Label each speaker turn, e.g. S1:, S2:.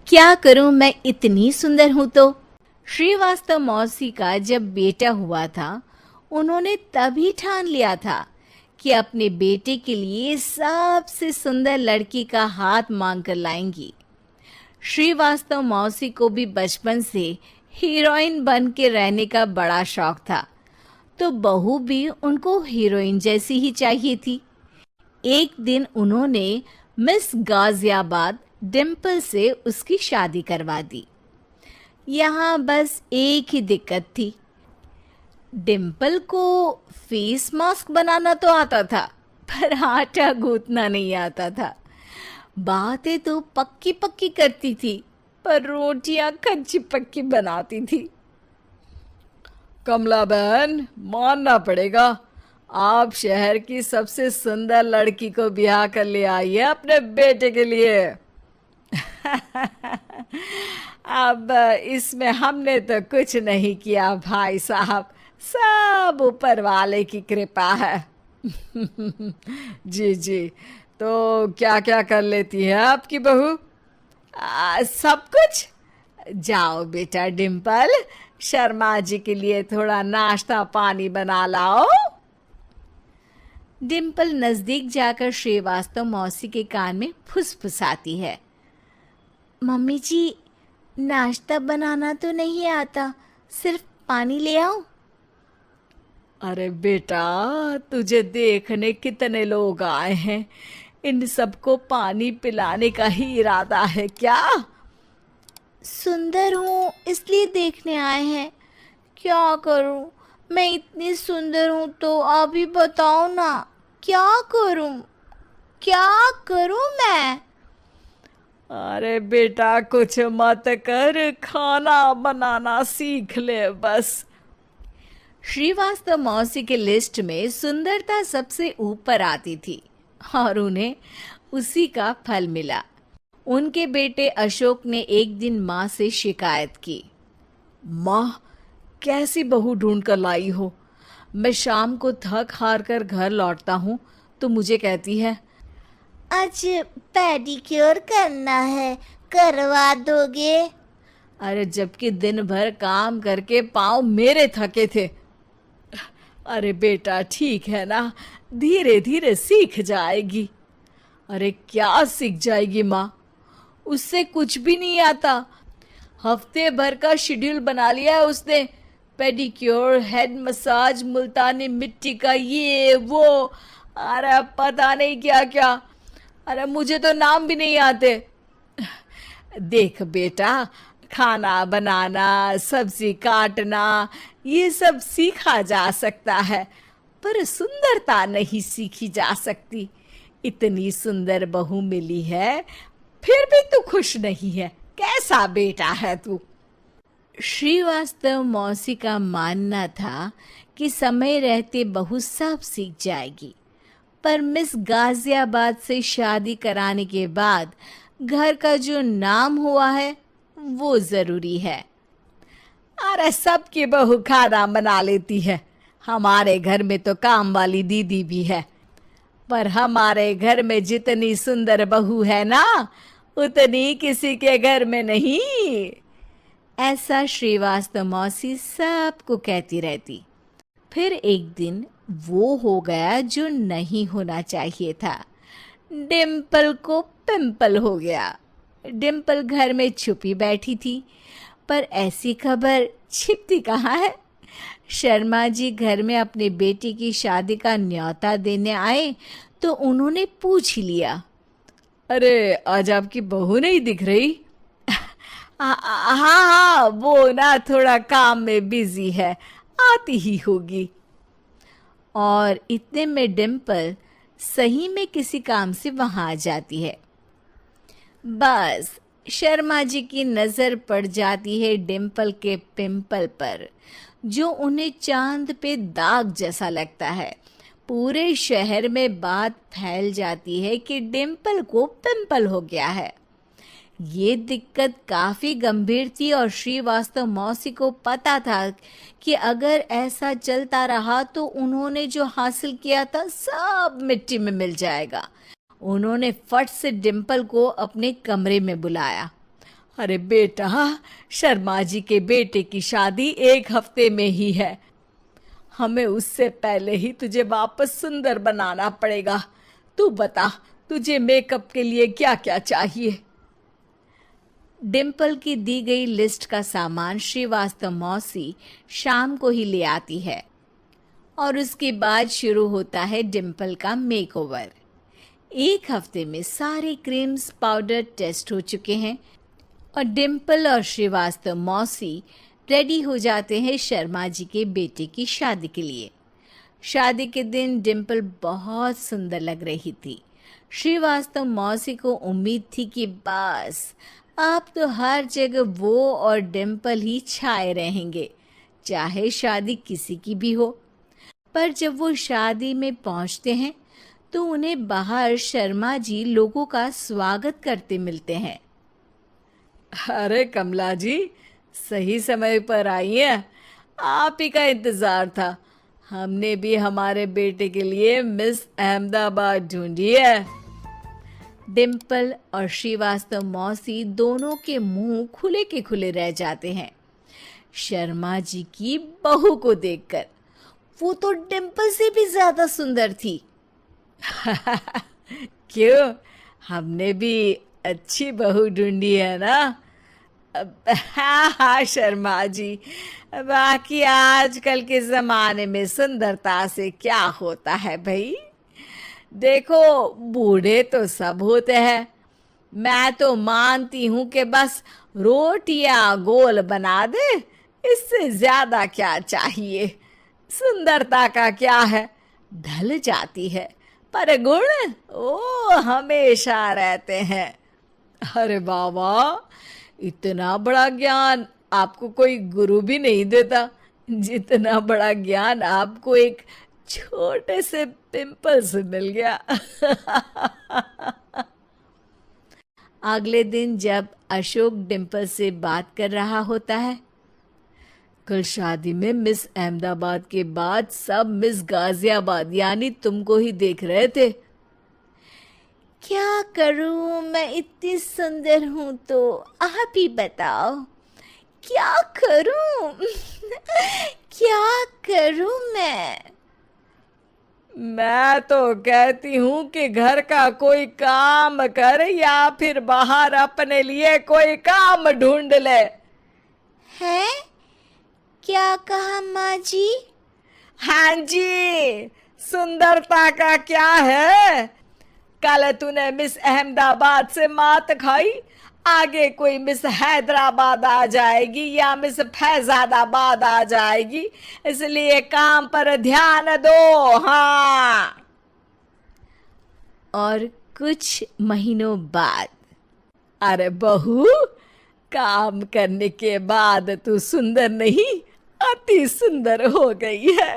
S1: क्या करूं, मैं इतनी सुंदर हूं तो। श्रीवास्तव मौसी का जब बेटा हुआ था, उन्होंने तभी ठान लिया था कि अपने बेटे के लिए सबसे सुंदर लड़की का हाथ मांग कर लाएंगी। श्रीवास्तव मौसी को भी बचपन से हीरोइन बन के रहने का बड़ा शौक था, तो बहू भी उनको हीरोइन जैसी ही चाहिए थी। एक दिन उन्होंने मिस गाजियाबाद डिम्पल से उसकी शादी करवा दी। यहाँ बस एक ही दिक्कत थी, डिम्पल को फेस मास्क बनाना तो आता था, पर आटा गूंथना नहीं आता था। बातें तो पक्की पक्की करती थी, पर रोटियां कच्ची पक्की बनाती थी।
S2: कमला बहन, मानना पड़ेगा, आप शहर की सबसे सुंदर लड़की को ब्याह कर ले आई है अपने बेटे के लिए।
S1: अब इसमें हमने तो कुछ नहीं किया भाई साहब, सब ऊपर वाले की कृपा है।
S2: जी जी, तो क्या क्या कर लेती है आपकी बहू?
S1: सब कुछ। जाओ बेटा डिम्पल, शर्मा जी के लिए थोड़ा नाश्ता पानी बना लाओ। डिम्पल नजदीक जाकर श्रीवास्तव मौसी के कान में फुसफुसाती है। मम्मी जी, नाश्ता बनाना तो नहीं आता, सिर्फ पानी ले आओ।
S2: अरे बेटा, तुझे देखने कितने लोग आए हैं, इन सबको पानी पिलाने का ही इरादा है क्या?
S1: सुंदर हूँ इसलिए देखने आए हैं। क्या करूँ, मैं इतनी सुंदर हूँ तो आप ही बताओ ना, क्या करूँ, क्या करूँ मैं?
S2: अरे बेटा, कुछ मत कर, खाना बनाना सीख ले बस।
S1: श्रीवास्तव मौसी के लिस्ट में सुंदरता सबसे ऊपर आती थी और उन्हें उसी का फल मिला। उनके बेटे अशोक ने एक दिन माँ से शिकायत की।
S2: माँ, कैसी बहू ढूंढ कर लाई हो? मैं शाम को थक हार कर घर लौटता हूँ तो मुझे कहती है,
S1: आज पेडिक्योर करना है, करवा दोगे?
S2: अरे जबकि दिन भर काम करके पाँव मेरे थके थे। अरे बेटा, ठीक है ना, धीरे धीरे सीख जाएगी। अरे क्या सीख जाएगी माँ, उससे कुछ भी नहीं आता। हफ्ते भर का शेड्यूल बना लिया है उसने, पेडिक्योर, हेड मसाज, मुल्तानी मिट्टी का ये वो, अरे पता नहीं क्या क्या। अरे मुझे तो नाम भी नहीं आते। देख बेटा, खाना बनाना, सब्जी काटना, ये सब सीखा जा सकता है, पर सुंदरता नहीं सीखी जा सकती। इतनी सुंदर बहू मिली है, फिर भी तू खुश नहीं है, कैसा बेटा है तू?
S1: श्रीवास्तव मौसी का मानना था कि समय रहते बहू सब सीख जाएगी, पर मिस गाजियाबाद से शादी कराने के बाद घर का जो नाम हुआ है वो जरूरी है।
S2: अरे सबकी बहू खाना बना लेती है, हमारे घर में तो काम वाली दीदी भी है, पर हमारे घर में जितनी सुंदर बहू है ना, उतनी किसी के घर में नहीं।
S1: ऐसा श्रीवास्तव मौसी सबको कहती रहती। फिर एक दिन वो हो गया जो नहीं होना चाहिए था। डिम्पल को पिंपल हो गया। डिम्पल घर में छुपी बैठी थी, पर ऐसी खबर छिपती कहाँ है। शर्मा जी घर में अपने बेटी की शादी का न्योता देने आए तो उन्होंने पूछ ही लिया,
S2: अरे आज आपकी बहू नहीं दिख रही?
S1: हाँ हाँ, वो ना थोड़ा काम में बिजी है, आती ही होगी। और इतने में डिम्पल सही में किसी काम से वहां आ जाती है। बस शर्मा जी की नजर पड़ जाती है डिम्पल के पिंपल पर, जो उन्हें चांद पे दाग जैसा लगता है। पूरे शहर में बात फैल जाती है कि डिम्पल को पिंपल हो गया है। ये दिक्कत काफी गंभीर थी और श्रीवास्तव मौसी को पता था कि अगर ऐसा चलता रहा तो उन्होंने जो हासिल किया था सब मिट्टी में मिल जाएगा। उन्होंने फट से डिम्पल को अपने कमरे में बुलाया
S2: अरे बेटा, शर्मा जी के बेटे की शादी 1 हफ्ते में ही है। हमें उससे पहले ही तुझे वापस सुंदर बनाना पड़ेगा। तू बता, तुझे मेकअप के लिए क्या क्या चाहिए?
S1: डिम्पल की दी गई लिस्ट का सामान श्रीवास्तव मौसी शाम को ही ले आती है और उसके बाद शुरू होता है डिम्पल का मेकओवर। 1 हफ्ते में सारे क्रीम्स पाउडर टेस्ट हो चुके हैं और डिम्पल और श्रीवास्तव मौसी रेडी हो जाते हैं शर्मा जी के बेटे की शादी के लिए। शादी के दिन डिम्पल बहुत सुंदर लग रही थी। श्रीवास्तव मौसी को उम्मीद थी कि बस अब तो हर जगह वो और डिम्पल ही छाए रहेंगे, चाहे शादी किसी की भी हो। पर जब वो शादी में पहुंचते हैं तो उन्हें बाहर शर्मा जी लोगों का स्वागत करते मिलते हैं।
S2: अरे कमला जी, सही समय पर आई हैं। आप ही का इंतजार था। हमने भी हमारे बेटे के लिए मिस अहमदाबाद ढूंढी है।
S1: डिम्पल और श्रीवास्तव मौसी दोनों के मुंह खुले के खुले रह जाते हैं शर्मा जी की बहू को देखकर। वो तो डिम्पल से भी ज्यादा सुंदर थी।
S2: क्यों, हमने भी अच्छी बहू ढूंढी है ना? हाँ हाँ शर्मा जी, बाकी आजकल के जमाने में सुंदरता से क्या होता है भाई। देखो, बूढ़े तो सब होते हैं। मैं तो मानती हूँ कि बस रोटियां गोल बना दे, इससे ज्यादा क्या चाहिए। सुंदरता का क्या है, ढल जाती है, पर गुण ओ हमेशा रहते हैं। अरे बाबा, इतना बड़ा ज्ञान आपको कोई गुरु भी नहीं देता जितना बड़ा ज्ञान आपको एक छोटे से पिंपल से मिल गया।
S1: अगले दिन जब अशोक डिम्पल से बात कर रहा होता है,
S2: कल शादी में मिस अहमदाबाद के बाद सब मिस गाजियाबाद यानी तुमको ही देख रहे थे।
S1: क्या करूं, मैं इतनी सुंदर हूं तो आप ही बताओ क्या करूं। क्या करूं
S2: मैं तो कहती हूँ कि घर का कोई काम कर या फिर बाहर अपने लिए कोई काम ढूंढ ले।
S1: है? क्या कहा माँ जी?
S2: हाँ जी, सुंदरता का क्या है। कल तूने मिस अहमदाबाद से मात खाई, आगे कोई मिस हैदराबाद आ जाएगी या मिस फैजादाबाद आ जाएगी, इसलिए काम पर ध्यान दो। हाँ।
S1: और कुछ महीनों बाद,
S2: अरे बहू, काम करने के बाद तू सुंदर नहीं, अति सुंदर हो गई है।